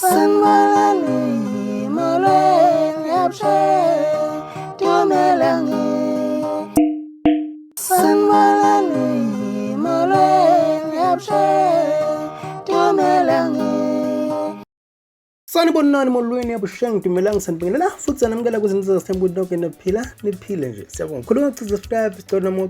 Sanbalani molweni yapshe tumelangi Sanbalani molweni yapshe tumelangi Sanibonani molweni yabushanga dumelangi sanibingelela futhi sanamukela kuzinto zasithemba ukuthi nonke niphile nje siyabonga khuluma ukuthi subscribe sicela noma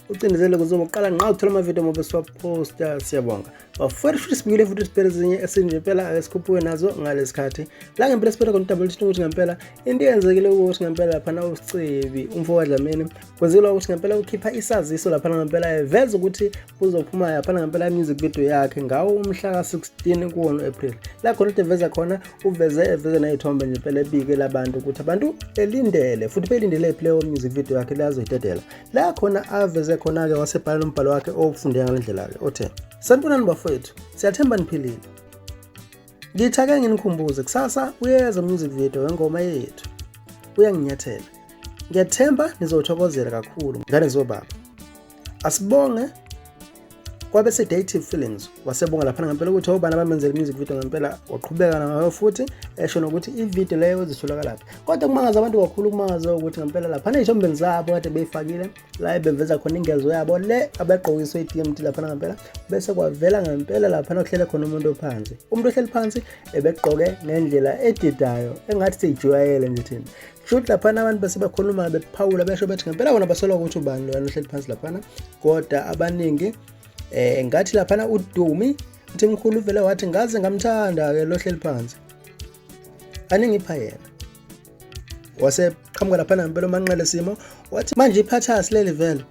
ucindezele kuzoba uqala ngqa uthola amavideo mobe siwaposta siyabonga bafowethu futhi sibikele futhi sibhele ezinye esinje phela esikhuphuwe nazo ngalesikhathi la ngempela sibhele khona double ukuthi ngempela into eyenzekile ukuthi ngempela lapha na uSicebi umfowadlamini kwenzela ukuthi ngempela ukhipha isaziso lapha ngempela eveza ukuthi uzophuma lapha ngempela music video yakhe ngawo umhla ka16 kuwo April la khona eveza khona uveze nayithombe nje phela ebike labantu ukuthi abantu elindele futhi belindele play music video yakhe lazoyidedela la khona aveze khona ke wasebhala umbhalo wakhe ofundeka ngalendlela ke othe sanibonani bafowethu siyathemba niphilile ngithake nginikhumbuze kusasa uyeza music video wengoma yethu uyanginyathela ngiyathemba nizothokozela kakhulu ngane zobaba asibonge kwabe sedative feelings wasebonga lapha ngempela ukuthi obana bamenzela music video ngempela waqhubeka ngayo futhi esho nokuthi ivideo leyo izitholakala lapha kodwa kumangaza abantu kakhulu kumangaza ukuthi ngempela lapha nezithombe zabo kade beyifakile la beveza khona ingezo yabo le abaqhokiswe iDMT lapha ngempela bese kwavela ngempela lapha nokuhlele khona umuntu ophansi ohleli phansi ebegqoke ngendlela edidayo engathi seyijwayele nje thina shoot lapha abantu bese bakhuluma bephawula besho bethi ngempela bona basolwa ukuthi ubani lo ohleli phansi lapha kodwa abaningi ngathi lapha uDumi uthi mkhulu vele wathi ngaze ngamthanda ke lo hleli phansi aningipha yena waseqhamuka lapha ngempela umanqele simo wathi manje iphatha sileli vele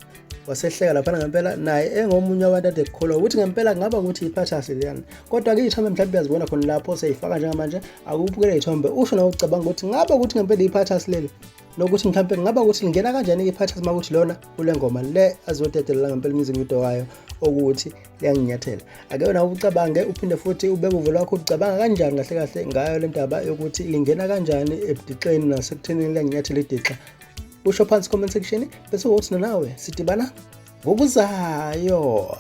wasehleka lapha ngempela naye engomunye wabantu ade kukholwa ukuthi ngempela ngaba ukuthi iphatha siliyana kodwa ke ithombe mhlawumbe uyazibona khona lapho seyifaka njengamanje akubukele ithombe usho nawe ucabanga ukuthi ngaba ukuthi ngempela iphatha sileli nokuthi mhlawumbe ngaba ukuthi lingena kanjani iphatha uma ukuthi lona kule ngoma le azodedela ngempela music video wayo ukuthi liyanginyathela ake nawe ucabange uphinde futhi ubeke uvo lwakho ucabanga kanjani kahle kahle ngayo le ndaba yokuthi lingena kanjani ebudixeni nasekuthenini liyanginyathela idixa usho phansi comment section bese uthi nawe sidibana ngokuzayo.